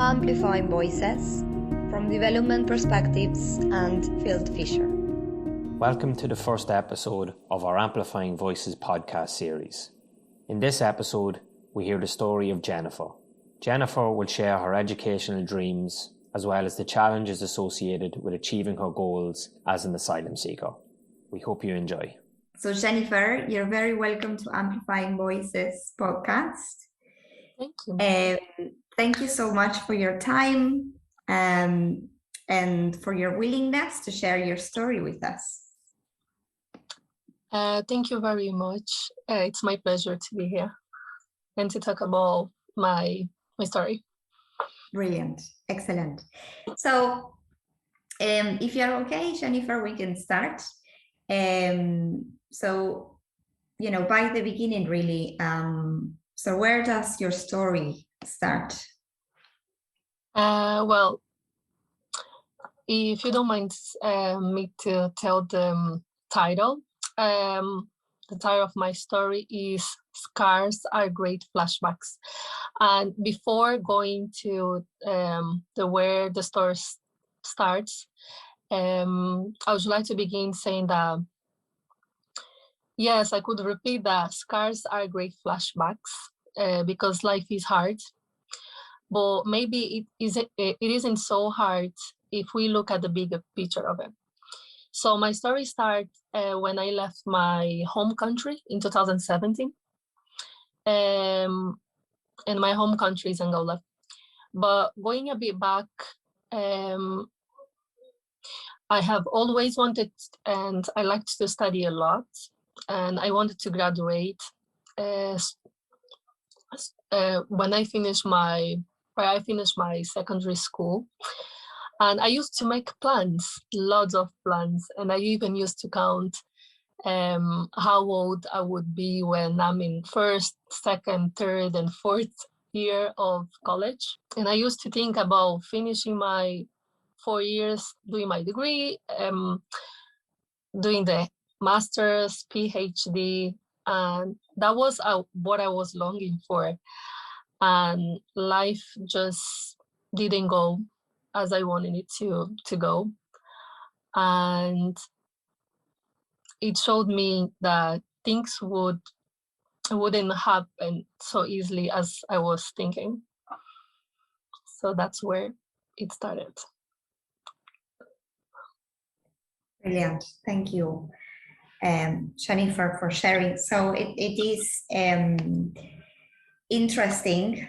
Amplifying Voices from Development Perspectives and Fieldfisher. Welcome to the first episode of our Amplifying Voices podcast series. In this episode, we hear the story of Jennifer. Jennifer will share her educational dreams as well as the challenges associated with achieving her goals as an asylum seeker. We hope you enjoy. So Jennifer, you're very welcome to Amplifying Voices podcast. Thank you. Thank you so much for your time and for your willingness to share your story with us. Thank you very much. It's my pleasure to be here and to talk about my story. Brilliant. Excellent. So if you're okay, Jennifer, we can start. So, by the beginning, really, so where does your story start? Well, if you don't mind me to tell the title, the title of my story is Scars Are Great Flashbacks. And before going to where the story starts, I would like to begin saying that, yes, I could repeat that scars are great flashbacks because life is hard. But maybe it isn't so hard if we look at the bigger picture of it. So my story started when I left my home country in 2017. And my home country is Angola. But going a bit back, I have always wanted, and I liked to study a lot, and I wanted to graduate when I finished my secondary school. And I used to make plans, lots of plans, and I even used to count how old I would be when I'm in first, second, third, and fourth year of college. And I used to think about finishing my 4 years, doing my degree, doing the master's, PhD, and that was what I was longing for. And life just didn't go as I wanted it to go. And it showed me that things wouldn't happen so easily as I was thinking. So that's where it started. Brilliant. Thank you, Jennifer, for sharing. So it is interesting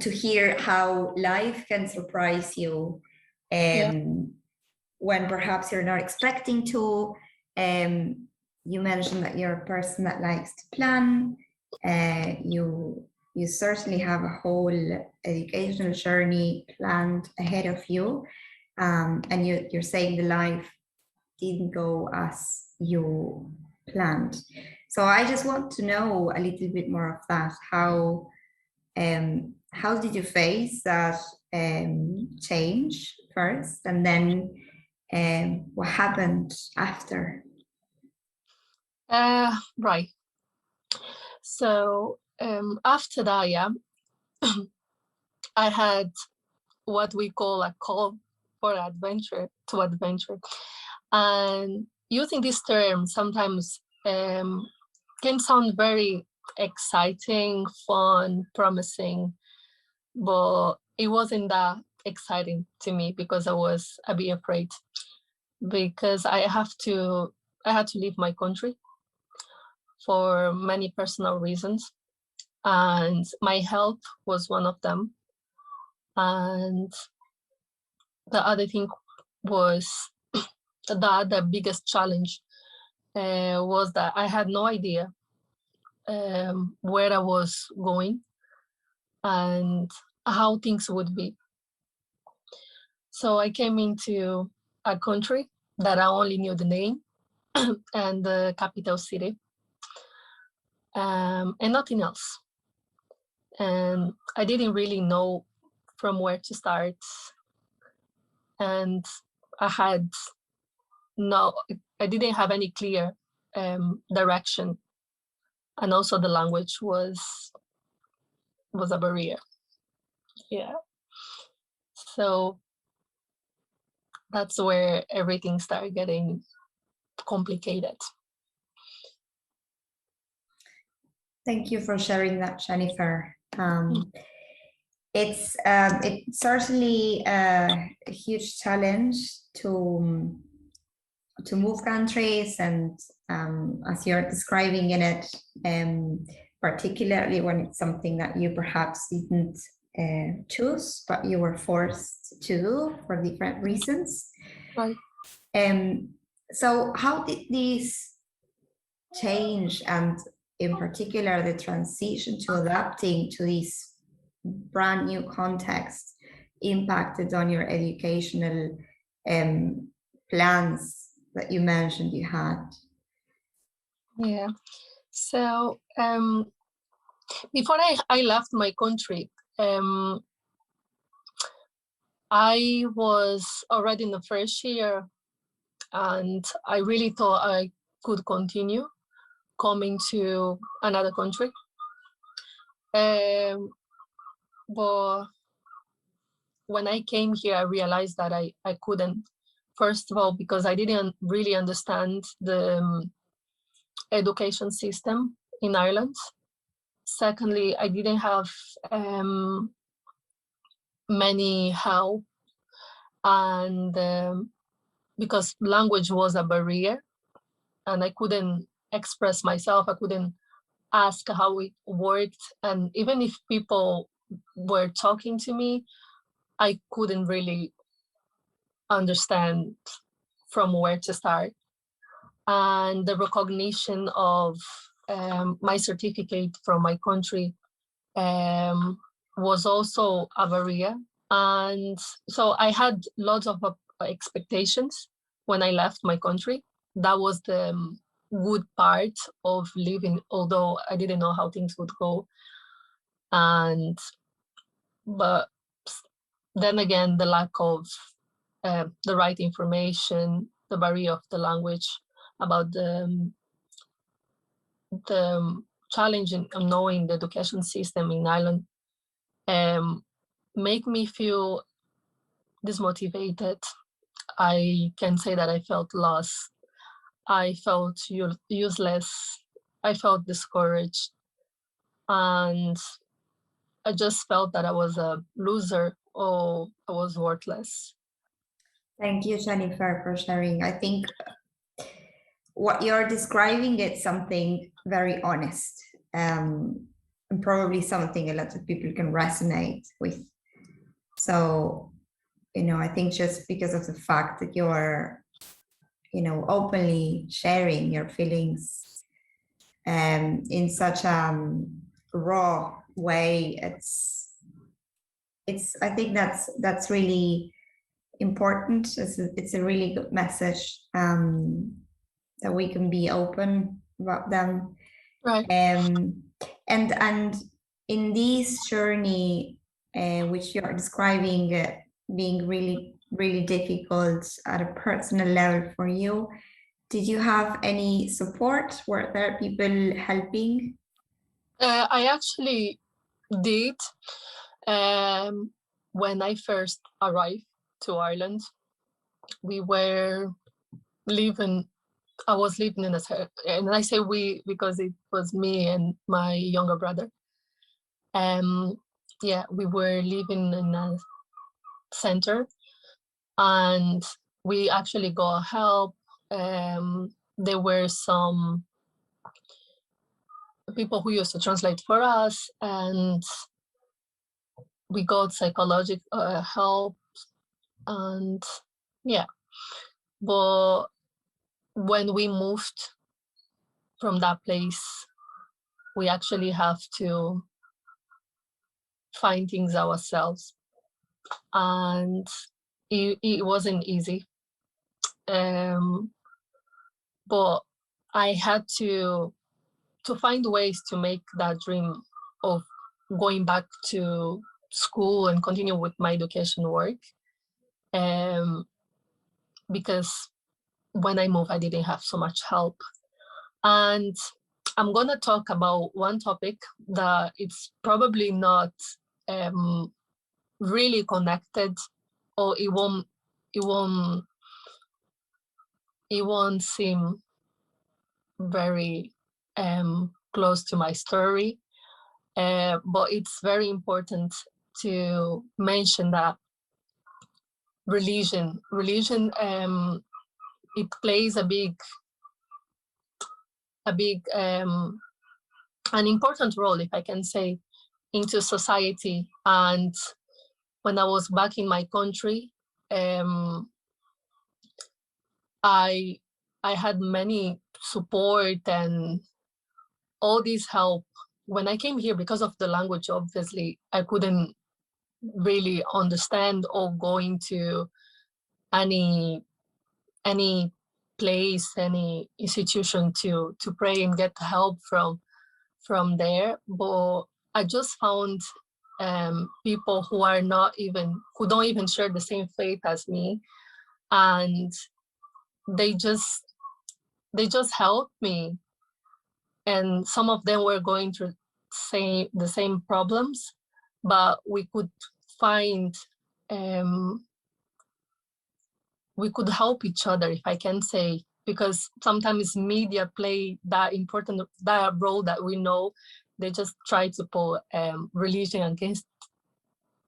to hear how life can surprise you when perhaps you're not expecting to. You mentioned that you're a person that likes to plan. You certainly have a whole educational journey planned ahead of you. And you're saying the life didn't go as you planned. So I just want to know a little bit more of that. How did you face that change first, and then what happened after? Right. So after that, I had what we call a call for adventure. And using this term sometimes can sound very exciting, fun, promising, but it wasn't that exciting to me because I was a bit afraid, because I had to leave my country for many personal reasons, and my health was one of them. And the other thing was that the biggest challenge was that I had no idea where I was going and how things would be. So I came into a country that I only knew the name and the capital city, and nothing else. And I didn't really know from where to start. And I didn't have any clear direction. And also the language was a barrier. Yeah. So that's where everything started getting complicated. Thank you for sharing that, Jennifer. It's certainly a huge challenge to move countries, and as you're describing in it, particularly when it's something that you perhaps didn't choose, but you were forced to do for different reasons. Right. So how did this change, and in particular the transition to adapting to this brand new context, impacted on your educational plans that you mentioned you had? Yeah. So before I left my country, I was already in the first year, and I really thought I could continue coming to another country. But when I came here, I realized that I couldn't. First of all, because I didn't really understand the education system in Ireland. Secondly, I didn't have many help, and because language was a barrier, and I couldn't express myself, I couldn't ask how it worked, and even if people were talking to me, I couldn't really understand from where to start. And the recognition of my certificate from my country was also a barrier. And so I had lots of expectations when I left my country. That was the good part of living, although I didn't know how things would go. But then again, the lack of the right information, the barrier of the language, about the challenge in knowing the education system in Ireland, make me feel dismotivated. I can say that I felt lost. I felt useless. I felt discouraged. And I just felt that I was a loser, or I was worthless. Thank you, Jennifer, for sharing. I think what you're describing is something very honest, and probably something a lot of people can resonate with. So, I think just because of the fact that you're, openly sharing your feelings in such a raw way, I think that's really important. It's a really good message, that we can be open about them. Right. And in this journey, which you're describing, being really, really difficult at a personal level for you, did you have any support? Were there people helping? I actually did. When I first arrived to Ireland, we were living, I was living in a, and I say we because it was me and my younger brother. Yeah, we were living in a center, and we actually got help. There were some people who used to translate for us, and we got psychological help, and yeah. But when we moved from that place, we actually have to find things ourselves, and it wasn't easy. But I had to find ways to make that dream of going back to school and continue with my education work, because when I moved, I didn't have so much help. And I'm going to talk about one topic that it's probably not really connected, or it won't seem very close to my story. But it's very important to mention that religion, it plays a big an important role, if I can say, into society. And when I was back in my country, I had many support and all this help. When I came here, because of the language, obviously, I couldn't really understand or go into any place, any institution to pray and get help from there. But I just found people who don't even share the same faith as me, and they just helped me. And some of them were going through the same problems, but we could find we could help each other, if I can say, because sometimes media play that role that we know. They just try to put religion against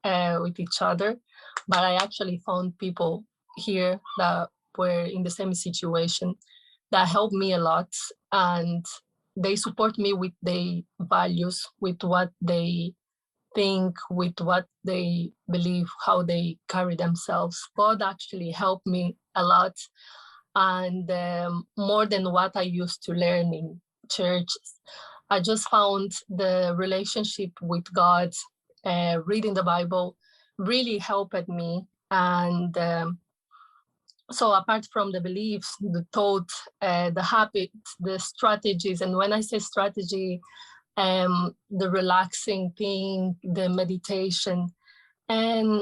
with each other. But I actually found people here that were in the same situation that helped me a lot, and they support me with their values, with what they think, with what they believe, how they carry themselves. God actually helped me a lot, and more than what I used to learn in churches. I just found the relationship with God, reading the Bible, really helped me. And so apart from the beliefs, the thought, the habits, the strategies, and when I say strategy, the relaxing thing, the meditation, and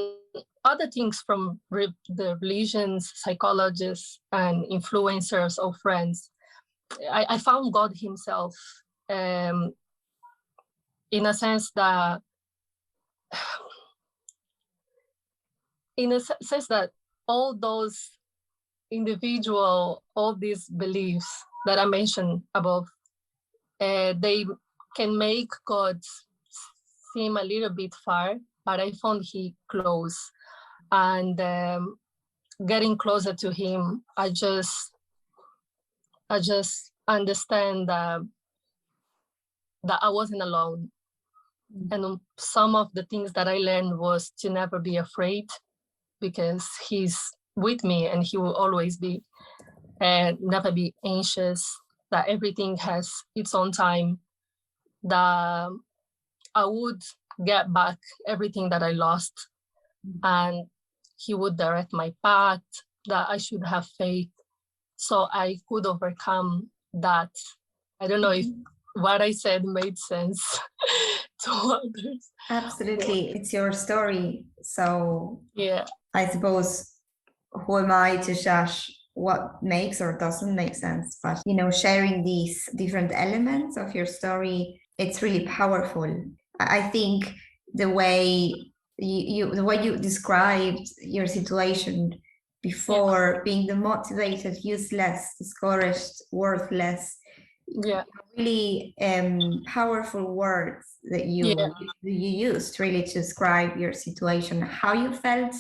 other things from the religions, psychologists, and influencers or friends, I found God himself, in a sense that all those all these beliefs that I mentioned above, they can make God seem a little bit far, but I found he close. And getting closer to him, I just understand that I wasn't alone. And some of the things that I learned was to never be afraid, because he's with me and he will always be, and never be anxious, that everything has its own time, that I would get back everything that I lost, and he would direct my path, that I should have faith so I could overcome that. I don't know if what I said made sense to others. Absolutely. It's your story. So yeah, I suppose, who am I to judge what makes or doesn't make sense? But, sharing these different elements of your story, it's really powerful. I think the way you described your situation before, being demotivated, useless, discouraged, worthless, really powerful words that you used really to describe your situation, how you felt.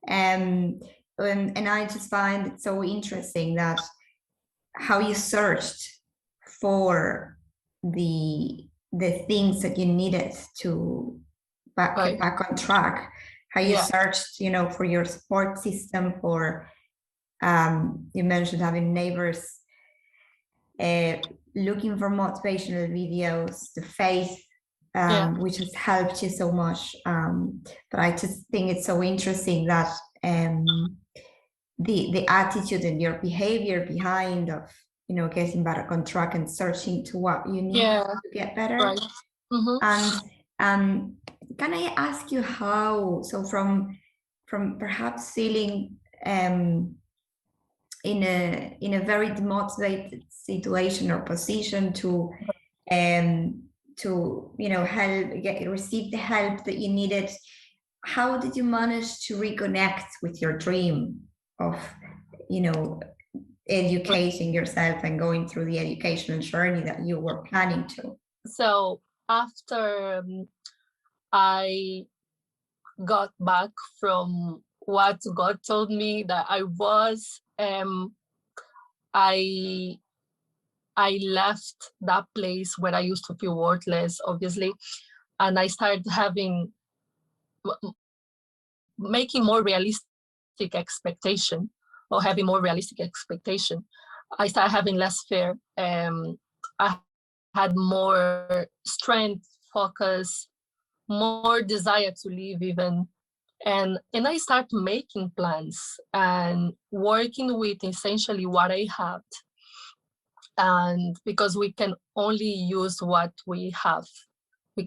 And I just find it so interesting that how you searched for the things that you needed to get back on track, how you searched, for your support system, for you mentioned having neighbors, looking for motivational videos, the faith, which has helped you so much. But I just think it's so interesting that the attitude and your behavior behind of, getting back on track and searching to what you need to get better. Right. Mm-hmm. And can I ask you how? So from perhaps feeling in a very demotivated situation or position to help receive the help that you needed, how did you manage to reconnect with your dream of, you know, educating yourself and going through the educational journey that you were planning to? So after I got back from what God told me that I was, I left that place where I used to feel worthless, obviously, and I started making more realistic expectation, or having more realistic expectation. I started having less fear. I had more strength, focus, more desire to live even. And I started making plans and working with essentially what I had. And because we can only use what we have, we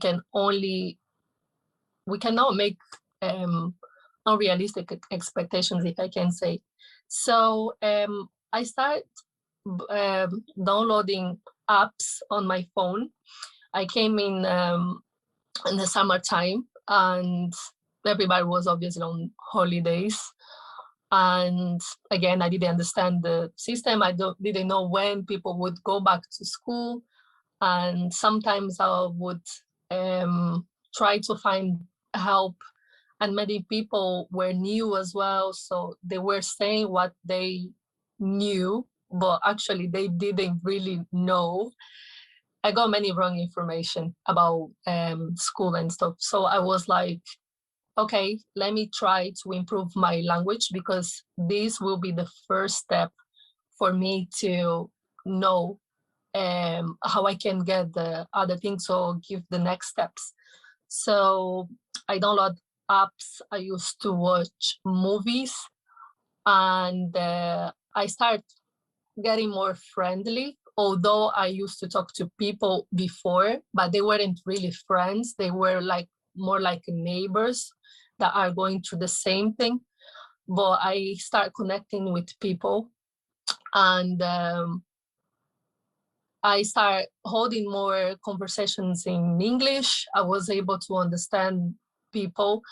cannot make unrealistic expectations, if I can say. So I started downloading apps on my phone. I came in the summertime, and everybody was obviously on holidays. And again, I didn't understand the system. Didn't know when people would go back to school. And sometimes I would try to find help, and many people were new as well, so they were saying what they knew, but actually they didn't really know. I got many wrong information about school and stuff, so I was like, okay, let me try to improve my language, because this will be the first step for me to know how I can get the other things or give the next steps. So I download apps. I used to watch movies, and I start getting more friendly. Although I used to talk to people before, but they weren't really friends. They were like more like neighbors that are going through the same thing. But I start connecting with people, and I start holding more conversations in English. I was able to understand people,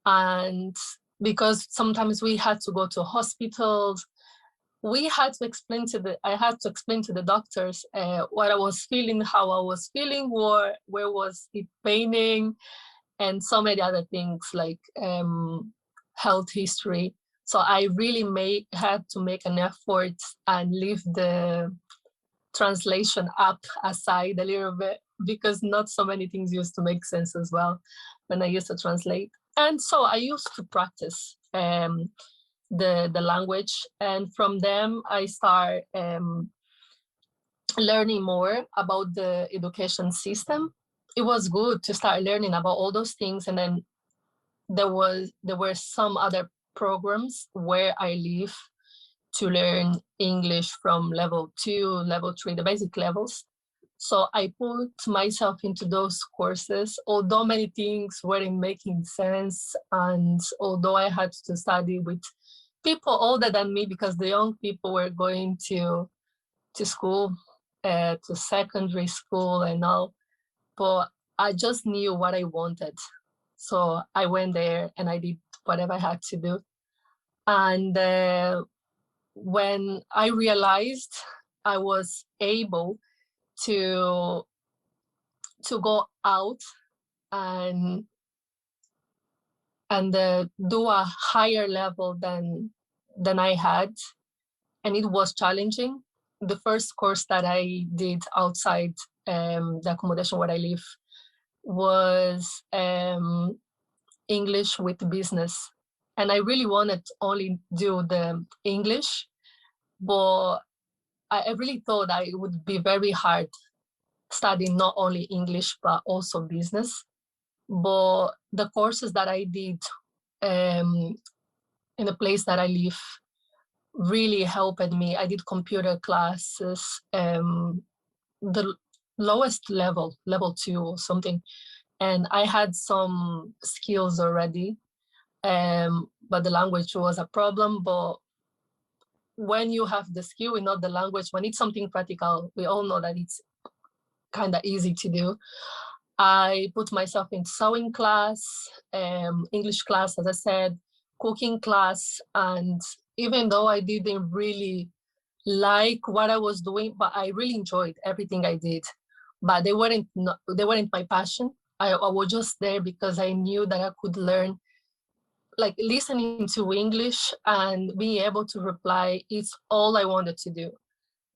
and because sometimes we had to go to hospitals, I had to explain to the doctors what I was feeling, how I was feeling, where was it paining, and so many other things like health history. So I really had to make an effort and leave the translation app aside a little bit, because not so many things used to make sense as well when I used to translate. And so I used to practice the language, and from them I start learning more about the education system. It was good to start learning about all those things, and then there were some other programs where I live to learn English from level 2, level 3, the basic levels. So I put myself into those courses, although many things weren't making sense, and although I had to study with people older than me, because the young people were going to school, to secondary school and all, but I just knew what I wanted. So I went there and I did whatever I had to do. And when I realized I was able to go out and do a higher level than I had, and it was challenging. The first course that I did outside the accommodation where I live was English with business, and I really wanted to only do the English, but I really thought that it would be very hard studying not only English but also business. But the courses that I did in the place that I live really helped me. I did computer classes, the lowest level, level 2 or something, and I had some skills already, but the language was a problem. But when you have the skill and not the language, when it's something practical, we all know that it's kind of easy to do. I put myself in sewing class, English class, as I said, cooking class. And even though I didn't really like what I was doing, but I really enjoyed everything I did. But they weren't my passion. I was just there because I knew that I could learn, like listening to English and being able to reply. It's all I wanted to do.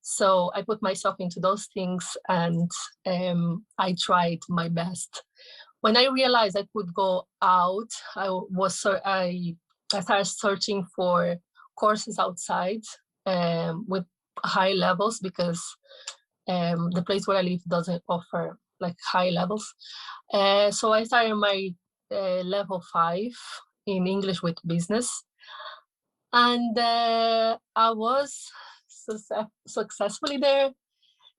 So I put myself into those things, and I tried my best. When I realized I could go out, I started searching for courses outside with high levels, because the place where I live doesn't offer like high levels. So I started my level 5 in English with business, and I was successfully there.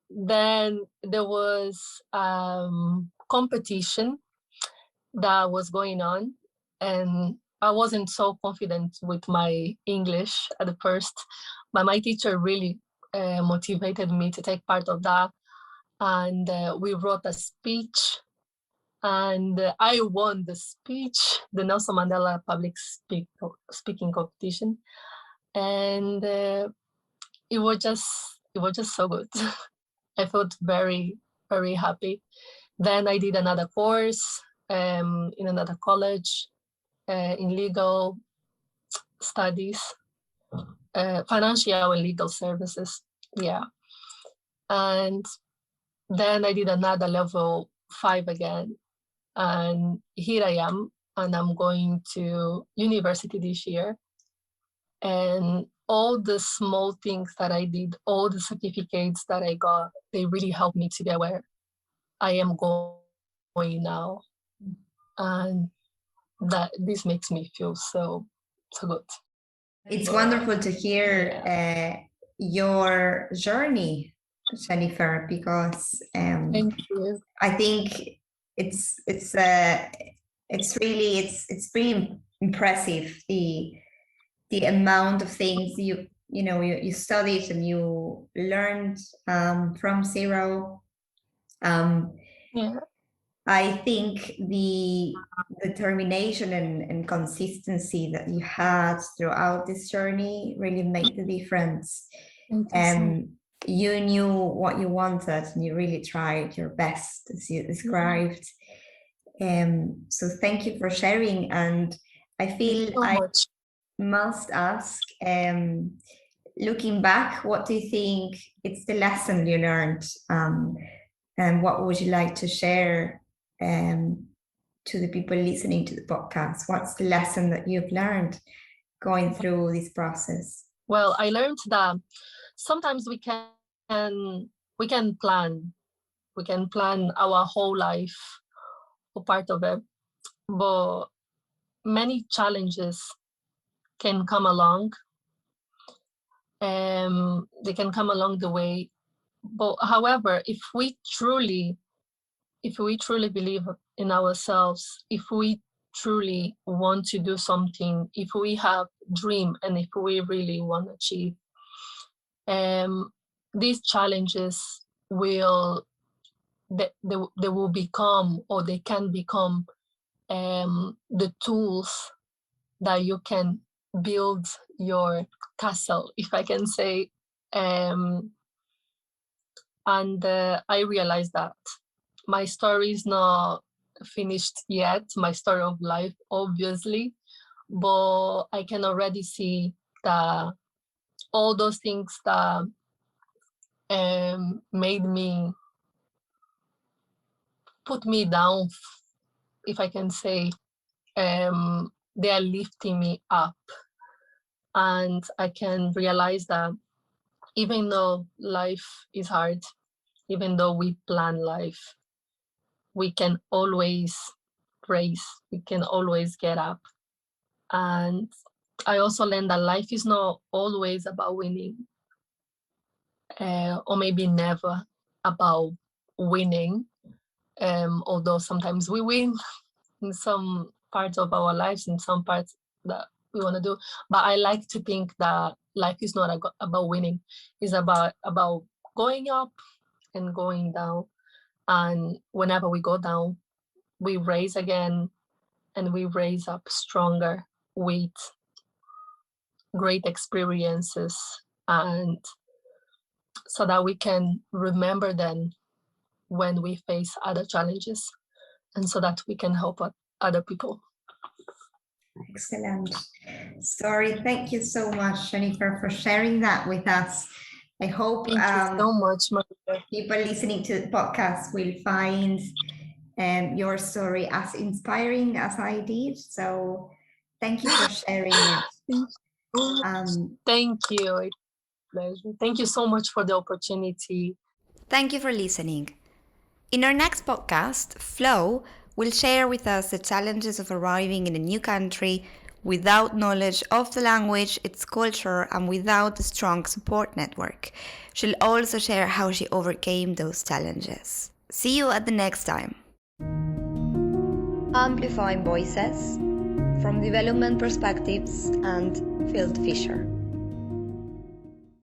Then there was competition that was going on, and I wasn't so confident with my English at the first, but my teacher really motivated me to take part of that, and we wrote a speech, and I won the speech, the Nelson Mandela public speaking competition, and it was just so good. I felt very, very happy. Then I did another course in another college in legal studies, financial and legal services. Yeah. And then I did another level 5 again. And here I am, and I'm going to university this year. And all the small things that I did, all the certificates that I got, they really helped me to get where I am going now. And that this makes me feel so good. It's wonderful to hear your journey, Jennifer, because Thank you. I think it's really impressive, the amount of things you studied and you learned from zero. Yeah. I think the determination and consistency that you had throughout this journey really made the difference. You knew what you wanted, and you really tried your best, as you described. So thank you for sharing. And I feel I must ask, looking back, what do you think it's the lesson you learned? And what would you like to share to the people listening to the podcast? What's the lesson that you've learned going through this process? Well, I learned that sometimes we can plan our whole life or part of it, but many challenges can come along. They can come along the way. But however, if we truly believe in ourselves, if we truly want to do something, if we have dream, and if we really want to achieve, these challenges they will become, or they can become, the tools that you can build your castle, if I can say. And I realized that my story is not finished yet, my story of life, obviously, but I can already see that all those things that made me, put me down, if I can say, they are lifting me up. And I can realize that even though life is hard, even though we plan life, we can always raise, we can always get up. And I also learned that life is not always about winning, or maybe never about winning, although sometimes we win in some parts of our lives, in some parts that we want to do. But I like to think that life is not about winning. It's about going up and going down. And whenever we go down, we raise again, and we raise up stronger with great experiences, and so that we can remember them when we face other challenges, and so that we can help other people. Excellent story. Thank you so much, Jennifer, for sharing that with us. I hope Thank you so much, Maria. People listening to the podcast will find your story as inspiring as I did. So thank you for sharing it. Thank you. It's a pleasure. Thank you so much for the opportunity. Thank you for listening. In our next podcast, Flo will share with us the challenges of arriving in a new country without knowledge of the language, its culture, and without a strong support network. She'll also share how she overcame those challenges. See you at the next time. Amplifying Voices from Development Perspectives and Fieldfisher.